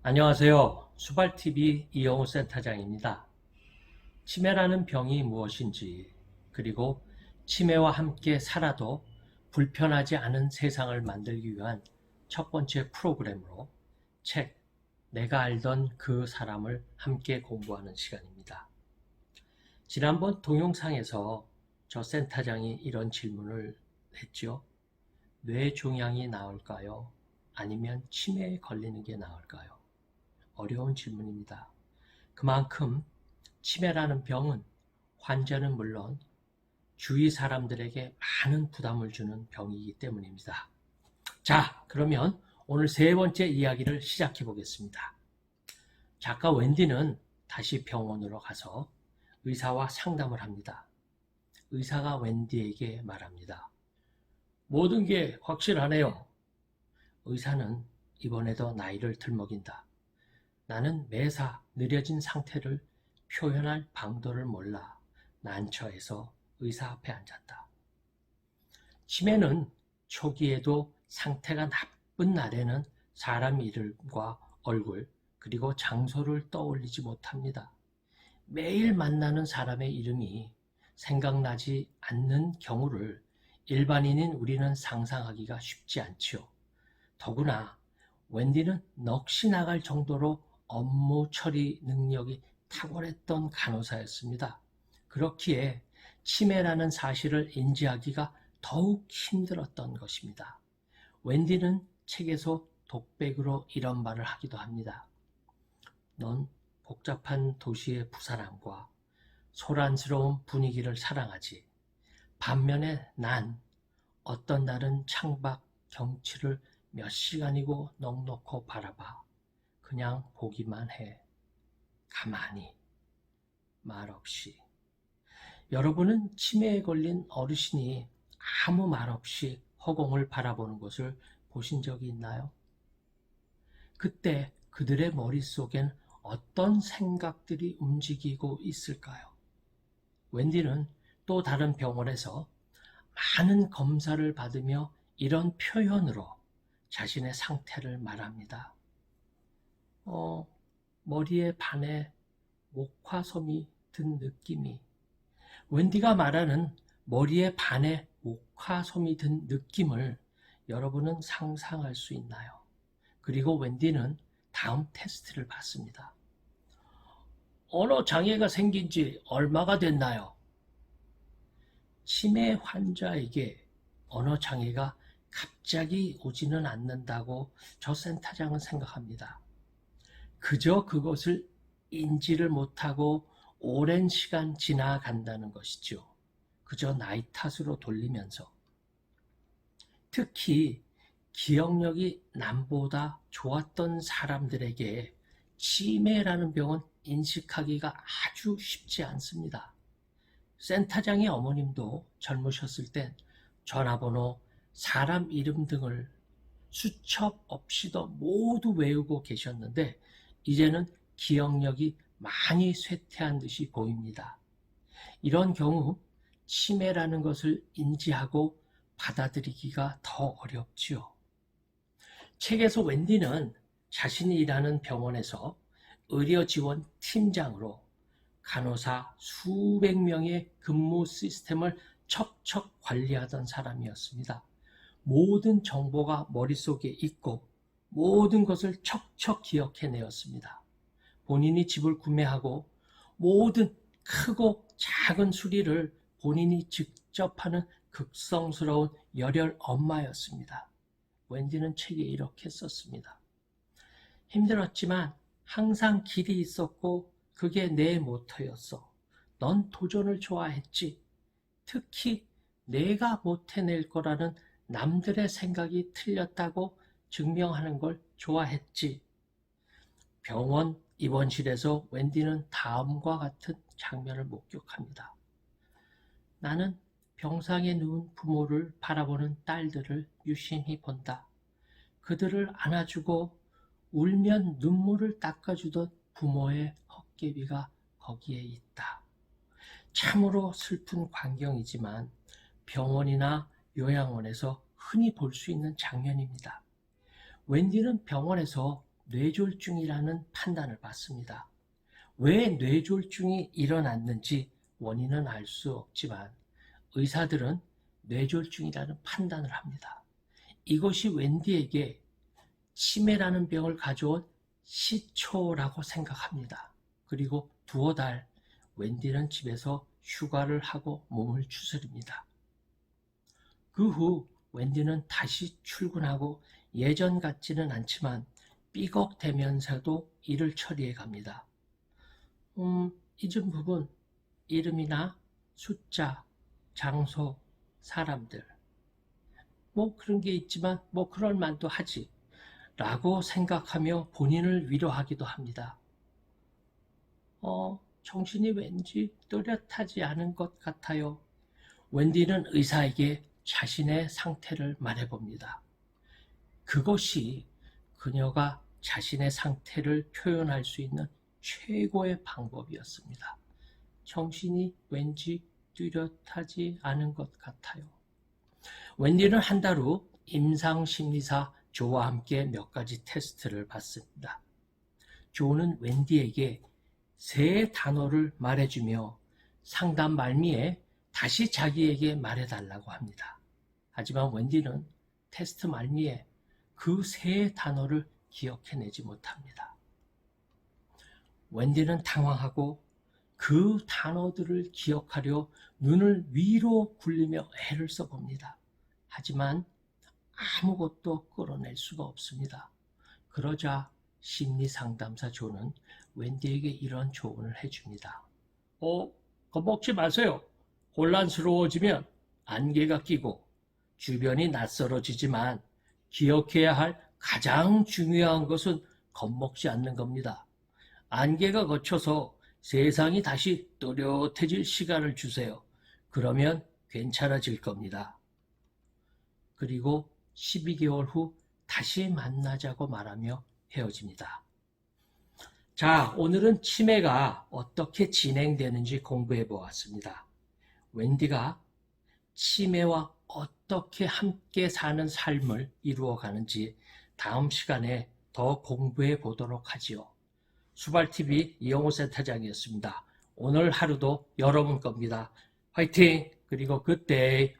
안녕하세요. 수발TV 이영우 센터장입니다. 치매라는 병이 무엇인지, 그리고 치매와 함께 살아도 불편하지 않은 세상을 만들기 위한 첫 번째 프로그램으로 책 내가 알던 그 사람을 함께 공부하는 시간입니다. 지난번 동영상에서 저 센터장이 이런 질문을 했죠. 뇌종양이 나을까요? 아니면 치매에 걸리는 게 나을까요? 어려운 질문입니다. 그만큼 치매라는 병은 환자는 물론 주위 사람들에게 많은 부담을 주는 병이기 때문입니다. 자, 그러면 오늘 세 번째 이야기를 시작해 보겠습니다. 작가 웬디는 다시 병원으로 가서 의사와 상담을 합니다. 의사가 웬디에게 말합니다. 모든 게 확실하네요. 의사는 이번에도 나이를 들먹인다. 나는 매사 느려진 상태를 표현할 방도를 몰라 난처해서 의사 앞에 앉았다. 치매는 초기에도 상태가 나쁜 날에는 사람 이름과 얼굴 그리고 장소를 떠올리지 못합니다. 매일 만나는 사람의 이름이 생각나지 않는 경우를 일반인인 우리는 상상하기가 쉽지 않지요. 더구나 웬디는 넋이 나갈 정도로 업무 처리 능력이 탁월했던 간호사였습니다. 그렇기에 치매라는 사실을 인지하기가 더욱 힘들었던 것입니다. 웬디는 책에서 독백으로 이런 말을 하기도 합니다. 넌 복잡한 도시의 부산함과 소란스러운 분위기를 사랑하지. 반면에 난 어떤 날은 창밖 경치를 몇 시간이고 넋놓고 바라봐. 그냥 보기만 해. 가만히. 말없이. 여러분은 치매에 걸린 어르신이 아무 말 없이 허공을 바라보는 것을 보신 적이 있나요? 그때 그들의 머릿속엔 어떤 생각들이 움직이고 있을까요? 웬디는 또 다른 병원에서 많은 검사를 받으며 이런 표현으로 자신의 상태를 말합니다. 머리에 반에 목화솜이 든 느낌이. 웬디가 말하는 머리에 반에 목화솜이 든 느낌을 여러분은 상상할 수 있나요? 그리고 웬디는 다음 테스트를 받습니다. 언어 장애가 생긴 지 얼마가 됐나요? 치매 환자에게 언어 장애가 갑자기 오지는 않는다고 저 센터장은 생각합니다. 그저 그것을 인지를 못하고 오랜 시간 지나간다는 것이죠. 그저 나이 탓으로 돌리면서. 특히 기억력이 남보다 좋았던 사람들에게 치매라는 병은 인식하기가 아주 쉽지 않습니다. 센터장의 어머님도 젊으셨을 땐 전화번호, 사람 이름 등을 수첩 없이도 모두 외우고 계셨는데 이제는 기억력이 많이 쇠퇴한 듯이 보입니다. 이런 경우 치매라는 것을 인지하고 받아들이기가 더 어렵지요. 책에서 웬디는 자신이 일하는 병원에서 의료지원 팀장으로 간호사 수백 명의 근무 시스템을 척척 관리하던 사람이었습니다. 모든 정보가 머릿속에 있고 모든 것을 척척 기억해내었습니다. 본인이 집을 구매하고 모든 크고 작은 수리를 본인이 직접 하는 극성스러운 열혈 엄마였습니다. 웬디는 책에 이렇게 썼습니다. 힘들었지만 항상 길이 있었고 그게 내 모토였어. 넌 도전을 좋아했지. 특히 내가 못 해낼 거라는 남들의 생각이 틀렸다고 증명하는 걸 좋아했지. 병원 입원실에서 웬디는 다음과 같은 장면을 목격합니다. 나는 병상에 누운 부모를 바라보는 딸들을 유심히 본다. 그들을 안아주고 울면 눈물을 닦아주던 부모의 헛개비가 거기에 있다. 참으로 슬픈 광경이지만 병원이나 요양원에서 흔히 볼 수 있는 장면입니다. 웬디는 병원에서 뇌졸중이라는 판단을 받습니다. 왜 뇌졸중이 일어났는지 원인은 알 수 없지만 의사들은 뇌졸중이라는 판단을 합니다. 이것이 웬디에게 치매라는 병을 가져온 시초라고 생각합니다. 그리고 두어 달 웬디는 집에서 휴가를 하고 몸을 추스립니다. 그 후 웬디는 다시 출근하고 예전 같지는 않지만 삐걱대면서도 일을 처리해 갑니다. 잊은 부분, 이름이나 숫자, 장소, 사람들. 그런 게 있지만 그럴 만도 하지 라고 생각하며 본인을 위로하기도 합니다. 정신이 왠지 또렷하지 않은 것 같아요. 웬디는 의사에게 자신의 상태를 말해봅니다. 그것이 그녀가 자신의 상태를 표현할 수 있는 최고의 방법이었습니다. 정신이 왠지 뚜렷하지 않은 것 같아요. 웬디는 한 달 후 임상심리사 조와 함께 몇 가지 테스트를 받습니다. 조는 웬디에게 세 단어를 말해주며 상담 말미에 다시 자기에게 말해달라고 합니다. 하지만 웬디는 테스트 말미에 그 세 단어를 기억해내지 못합니다. 웬디는 당황하고 그 단어들을 기억하려 눈을 위로 굴리며 애를 써봅니다. 하지만 아무것도 끌어낼 수가 없습니다. 그러자 심리상담사 조는 웬디에게 이런 조언을 해줍니다. 겁먹지 마세요. 혼란스러워지면 안개가 끼고 주변이 낯설어지지만 기억해야 할 가장 중요한 것은 겁먹지 않는 겁니다. 안개가 걷혀서 세상이 다시 또렷해질 시간을 주세요. 그러면 괜찮아질 겁니다. 그리고 12개월 후 다시 만나자고 말하며 헤어집니다. 자, 오늘은 치매가 어떻게 진행되는지 공부해 보았습니다. 웬디가 치매와 어떻게 함께 사는 삶을 이루어가는지 다음 시간에 더 공부해 보도록 하지요. 수발TV 이영호 센터장이었습니다. 오늘 하루도 여러분 겁니다. 화이팅! 그리고 굿데이!